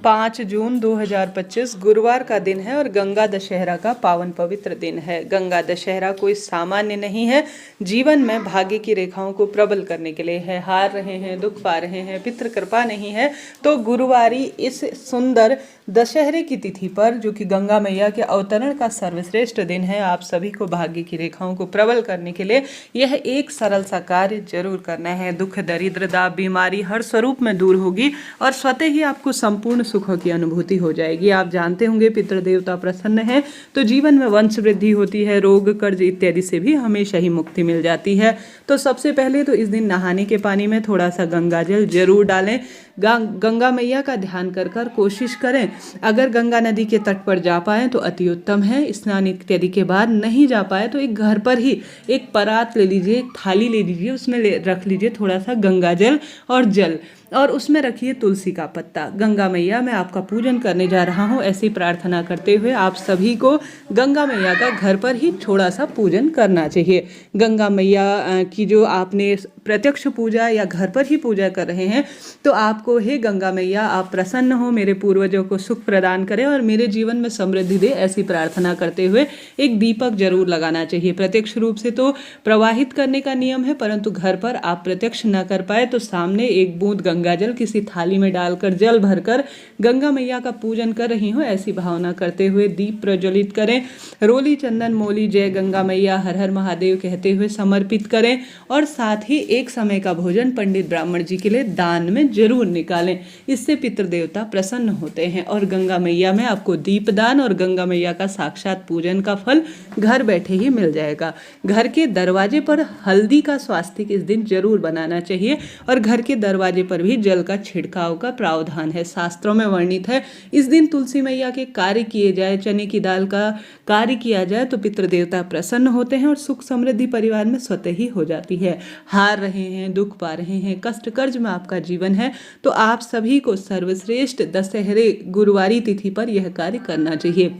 5 जून 2025 गुरुवार का दिन है और गंगा दशहरा का पावन पवित्र दिन है। गंगा दशहरा कोई सामान्य नहीं है, जीवन में भाग्य की रेखाओं को प्रबल करने के लिए है। हार रहे हैं, दुख पा रहे हैं, पितृ कृपा नहीं है, तो गुरुवारी इस सुंदर दशहरे की तिथि पर, जो कि गंगा मैया के अवतरण का सर्वश्रेष्ठ दिन है, आप सभी को भाग्य की रेखाओं को प्रबल करने के लिए यह एक सरल सा कार्य जरूर करना है। दुख, दरिद्र, दाप, बीमारी हर स्वरूप में दूर होगी और स्वतः ही आपको संपूर्ण सुखों की अनुभूति हो जाएगी। आप जानते होंगे पितृ देवता प्रसन्न है तो जीवन में वंश वृद्धि होती है, रोग, कर्ज इत्यादि से भी हमेशा ही मुक्ति मिल जाती है। तो सबसे पहले तो इस दिन नहाने के पानी में थोड़ा सा गंगा जल जरूर डालें। गंगा मैया का ध्यान कर कर कोशिश करें। अगर गंगा नदी के तट पर जा पाएँ तो अति उत्तम है। स्नान इत्यादि के बाद नहीं जा पाए तो एक घर पर ही एक परात ले लीजिए, एक थाली ले लीजिए, उसमें रख लीजिए थोड़ा सा गंगा जल और उसमें रखिए तुलसी का पत्ता। गंगा मैया मैं आपका पूजन करने जा रहा हूँ, ऐसी प्रार्थना करते हुए आप सभी को गंगा मैया का घर पर ही थोड़ा सा पूजन करना चाहिए। गंगा मैया की जो आपने प्रत्यक्ष पूजा या घर पर ही पूजा कर रहे हैं तो आपको, हे गंगा मैया आप प्रसन्न हो, मेरे पूर्वजों को सुख प्रदान करें और मेरे जीवन में समृद्धि दे, ऐसी प्रार्थना करते हुए एक दीपक जरूर लगाना चाहिए। प्रत्यक्ष रूप से तो प्रवाहित करने का नियम है, परंतु घर पर आप प्रत्यक्ष न कर पाए तो सामने एक बूंद गंगा जल किसी थाली में डालकर जल भरकर गंगा मैया का पूजन कर रही हो, ऐसी भावना करते हुए दीप प्रज्वलित करें। रोली चंदन मोली जय गंगा मैया हर हर महादेव कहते हुए समर्पित करें और साथ ही एक समय का भोजन पंडित ब्राह्मण जी के लिए दान में जरूर निकालें। इससे पितृ देवता प्रसन्न होते हैं और गंगा मैया में आपको दीपदान और गंगा मैया का साक्षात पूजन का फल घर बैठे ही मिल जाएगा। घर के दरवाजे पर हल्दी का स्वास्तिक इस दिन जरूर बनाना चाहिए और घर के दरवाजे पर भी जल का छिड़काव का प्रावधान है, शास्त्रों में वर्णित है। इस दिन तुलसी मैया के कार्य किए जाए, चने की दाल का कार्य किया जाए तो पितृ देवता प्रसन्न होते हैं और सुख समृद्धि परिवार में स्वतः ही हो जाती है। हार रहे हैं, दुख पा रहे हैं, कष्ट कर्ज में आपका जीवन है तो आप सभी को सर्वश्रेष्ठ दशहरे गुरुवारी तिथि पर यह कार्य करना चाहिए।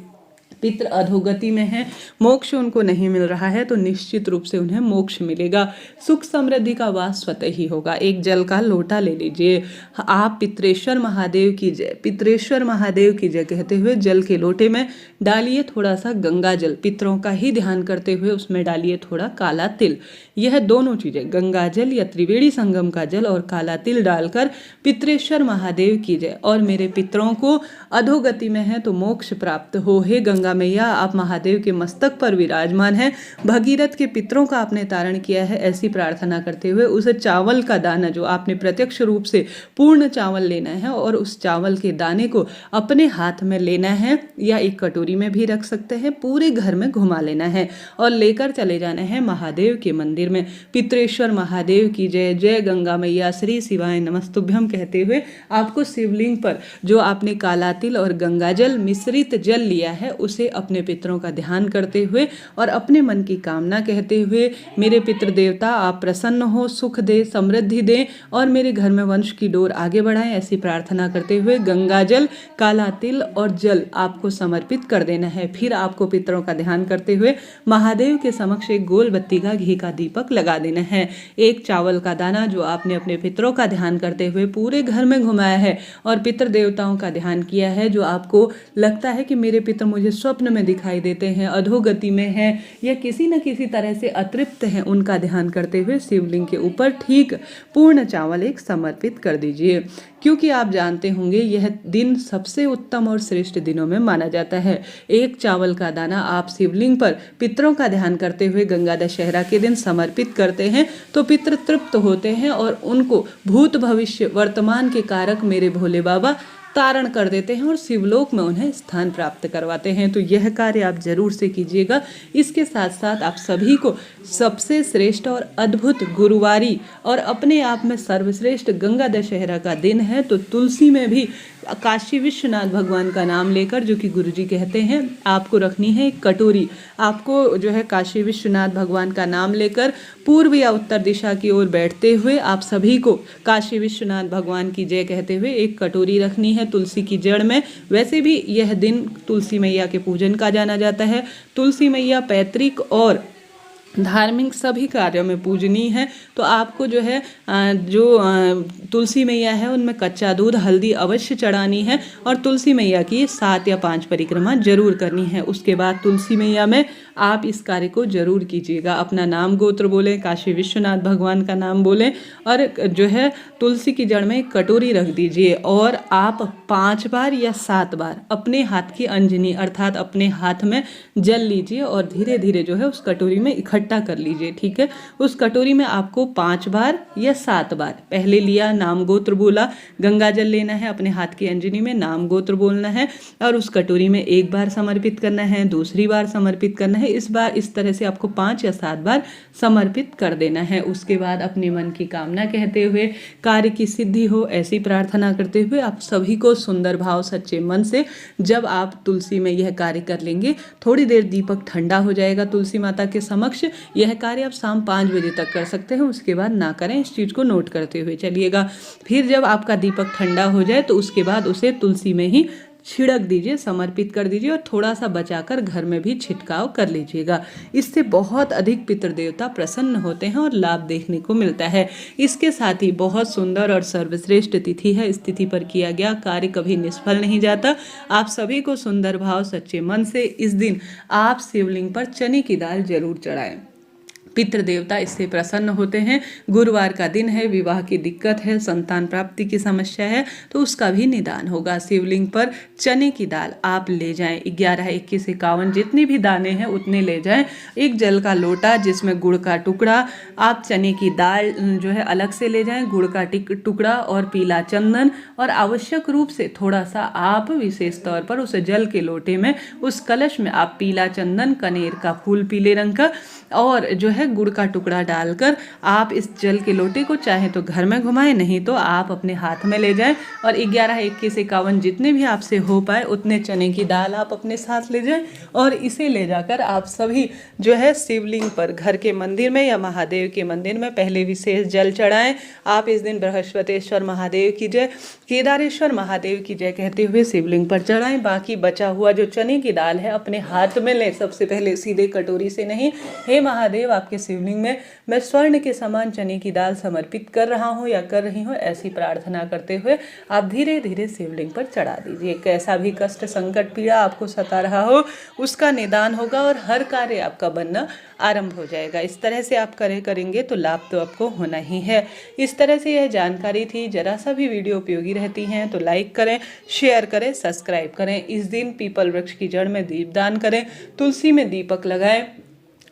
पितृ अधोगति में है, मोक्ष उनको नहीं मिल रहा है तो निश्चित रूप से उन्हें मोक्ष मिलेगा, सुख समृद्धि का वास स्वतः ही होगा। एक जल का लोटा ले लीजिए, आप पितरेश्वर महादेव की जय, पितरेश्वर महादेव की जय कहते हुए जल के लोटे में डालिए थोड़ा सा गंगा जल, पितरों का ही ध्यान करते हुए उसमें डालिए थोड़ा काला तिल। यह दोनों चीजें, गंगा जल या त्रिवेणी संगम का जल और काला तिल डालकर पितरेश्वर महादेव की जय और मेरे पितरों को अधोगति में है तो मोक्ष प्राप्त हो। हे गंगा मैया आप महादेव के मस्तक पर विराजमान हैं, भगीरथ के पितरों का आपने तारण किया है, ऐसी प्रार्थना करते हुए उस चावल का दाना जो आपने प्रत्यक्ष रूप से पूर्ण चावल लेना है और उस चावल के दाने को अपने हाथ में लेना है या एक कटोरी में भी रख सकते हैं, पूरे घर में घुमा लेना है और लेकर चले जाना है महादेव के मंदिर में। पितरेश्वर महादेव की जय, जय गंगा मैया, श्री शिवाय नमस्तुभ्यम कहते हुए आपको शिवलिंग पर जो आपने काला तिल और गंगा जल मिश्रित जल लिया है उसे अपने पितरों का ध्यान करते हुए और अपने मन की कामना कहते हुए, मेरे पितृ देवता आप प्रसन्न हो, सुख दे, समृद्धि दे और मेरे घर में वंश की डोर आगे बढ़ाएं, ऐसी प्रार्थना करते हुए गंगा जल, काला तिल और जल आपको समर्पित कर देना है। फिर आपको पितरों का ध्यान करते हुए महादेव के समक्ष एक गोल बत्ती का घी का दीपक लगा देना है। एक चावल का दाना जो आपने अपने पितरों का ध्यान करते हुए पूरे घर में घुमाया है और पितृ देवताओं का ध्यान किया है, जो आपको लगता है कि मेरे पितर मुझे स्वप्न में दिखाई देते हैं, अधोगति में हैं या किसी न किसी तरह से अतृप्त हैं, उनका ध्यान करते हुए शिवलिंग के ऊपर ठीक पूर्ण चावल एक समर्पित कर दीजिए। क्योंकि आप जानते होंगे यह दिन सबसे उत्तम और श्रेष्ठ दिनों में माना जाता है। एक चावल का दाना आप शिवलिंग पर पितरों का ध्यान करते हुए गंगा दशहरा के दिन समर्पित करते हैं तो पितृ तृप्त होते हैं और उनको भूत भविष्य वर्तमान के कारक मेरे भोले बाबा तारण कर देते हैं और शिवलोक में उन्हें स्थान प्राप्त करवाते हैं। तो यह कार्य आप जरूर से कीजिएगा। इसके साथ साथ आप सभी को सबसे श्रेष्ठ और अद्भुत गुरुवारी और अपने आप में सर्वश्रेष्ठ गंगा दशहरा का दिन है तो तुलसी में भी काशी विश्वनाथ भगवान का नाम लेकर, जो कि गुरुजी कहते हैं, आपको रखनी है एक कटोरी। आपको जो है काशी विश्वनाथ भगवान का नाम लेकर पूर्व या उत्तर दिशा की ओर बैठते हुए आप सभी को काशी विश्वनाथ भगवान की जय कहते हुए एक कटोरी रखनी है तुलसी की जड़ में। वैसे भी यह दिन तुलसी मैया के पूजन का जाना जाता है। तुलसी मैया पैतृक और धार्मिक सभी कार्यों में पूजनीय है। तो आपको जो है तुलसी मैया है उनमें कच्चा दूध हल्दी अवश्य चढ़ानी है और तुलसी मैया की 7 या 5 परिक्रमा जरूर करनी है। उसके बाद तुलसी मैया में आप इस कार्य को जरूर कीजिएगा। अपना नाम गोत्र बोलें, काशी विश्वनाथ भगवान का नाम बोलें और जो है तुलसी की जड़ में एक कटोरी रख दीजिए और आप 5 बार या 7 बार अपने हाथ की अंजनी अर्थात अपने हाथ में जल लीजिए और धीरे धीरे जो है उस कटोरी में इकट्ठा कर लीजिए। ठीक है, उस कटोरी में आपको 5 बार या 7 बार पहले लिया नाम गोत्र बोला, गंगा जल लेना है, अपने हाथ की अंजनी में नाम गोत्र बोलना है और उस कटोरी में एक बार समर्पित करना है, दूसरी बार समर्पित करना है, इस बार इस तरह से आपको 5 या 7 बार समर्पित कर देना है। उसके बाद अपने मन की कामना कहते हुए कार्य की सिद्धि हो ऐसी प्रार्थना करते हुए आप सभी को सुंदर भाव सच्चे मन से जब आप तुलसी में यह कार्य कर लेंगे, थोड़ी देर दीपक ठंडा हो जाएगा तुलसी माता के समक्ष। यह कार्य आप शाम 5 बजे तक कर सकते हैं, उसके बाद ना करें, इस चीज़ को नोट करते हुए चलिएगा। फिर जब आपका दीपक ठंडा हो जाए तो उसके बाद उसे तुलसी में ही छिड़क दीजिए, समर्पित कर दीजिए और थोड़ा सा बचाकर घर में भी छिड़काव कर लीजिएगा। इससे बहुत अधिक पितृदेवता प्रसन्न होते हैं और लाभ देखने को मिलता है। इसके साथ ही बहुत सुंदर और सर्वश्रेष्ठ तिथि है, इस तिथि पर किया गया कार्य कभी निष्फल नहीं जाता। आप सभी को सुंदर भाव सच्चे मन से इस दिन आप शिवलिंग पर चने की दाल जरूर चढ़ाएं। पितृदेवता इससे प्रसन्न होते हैं। गुरुवार का दिन है, विवाह की दिक्कत है, संतान प्राप्ति की समस्या है तो उसका भी निदान होगा। शिवलिंग पर चने की दाल आप ले जाएं, 11, 21, 51 जितने भी दाने हैं उतने ले जाएं। एक जल का लोटा जिसमें गुड़ का टुकड़ा, आप चने की दाल जो है अलग से ले जाएं, गुड़ का टुकड़ा और पीला चंदन और आवश्यक रूप से थोड़ा सा आप विशेष तौर पर उस जल के लोटे में उस कलश में आप पीला चंदन, कनेर का फूल पीले रंग का और जो है गुड़ का टुकड़ा डालकर आप इस जल के लोटे को चाहे तो घर में घुमाएं, नहीं तो आप अपने हाथ में ले जाएं और 11, 21, 51 जितने भी आपसे हो पाए उतने चने की दाल आप अपने साथ ले जाएं और इसे ले जाकर आप सभी जो है शिवलिंग पर घर के मंदिर में या महादेव के मंदिर में पहले विशेष जल चढ़ाएं। आप इस दिन बृहस्पतिश्वर महादेव की जय, केदारेश्वर महादेव की जय कहते हुए शिवलिंग पर चढ़ाएं। बाकी बचा हुआ जो चने की दाल है अपने हाथ में लें, सबसे पहले सीधे कटोरी से नहीं। हे महादेव, आपके शिवलिंग में मैं स्वर्ण के समान चने की दाल समर्पित कर रहा हूँ या कर रही हूँ, ऐसी प्रार्थना करते हुए आप धीरे धीरे शिवलिंग पर चढ़ा दीजिए। कैसा भी कष्ट संकट पीड़ा आपको सता रहा हो उसका निदान होगा और हर कार्य आपका बनना आरंभ हो जाएगा। इस तरह से आप करेंगे तो लाभ तो आपको होना ही है। इस तरह से यह जानकारी थी। जरा सा भी वीडियो उपयोगी रहती हैं तो लाइक करें, शेयर करें, सब्सक्राइब करें। इस दिन पीपल वृक्ष की जड़ में दीपदान करें, तुलसी में दीपक लगाएं।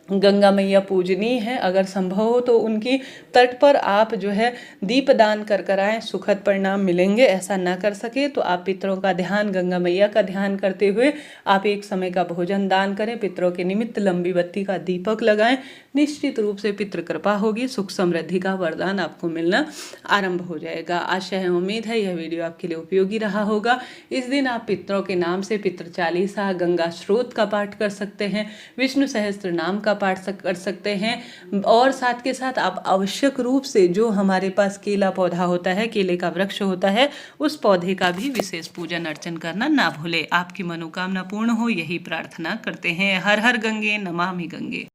गंगा मैया पूजनीय है, अगर संभव हो तो उनकी तट पर आप जो है दीपदान कर आएँ, सुखद परिणाम मिलेंगे। ऐसा ना कर सके तो आप पितरों का ध्यान, गंगा मैया का ध्यान करते हुए आप एक समय का भोजन दान करें, पितरों के निमित्त लंबी बत्ती का दीपक लगाएं। निश्चित रूप से पितृ कृपा होगी, सुख समृद्धि का वरदान आपको मिलना आरंभ हो जाएगा। आशा है, उम्मीद है यह वीडियो आपके लिए उपयोगी रहा होगा। इस दिन आप पितरों के नाम से पितृ चालीसा, गंगा स्रोत का पाठ कर सकते हैं, विष्णु सहस्त्र नाम का पाठ कर सकते हैं और साथ के साथ आप आवश्यक रूप से जो हमारे पास केला पौधा होता है, केले का वृक्ष होता है, उस पौधे का भी विशेष पूजन अर्चन करना ना भूले। आपकी मनोकामना पूर्ण हो यही प्रार्थना करते हैं। हर हर गंगे, नमामि गंगे।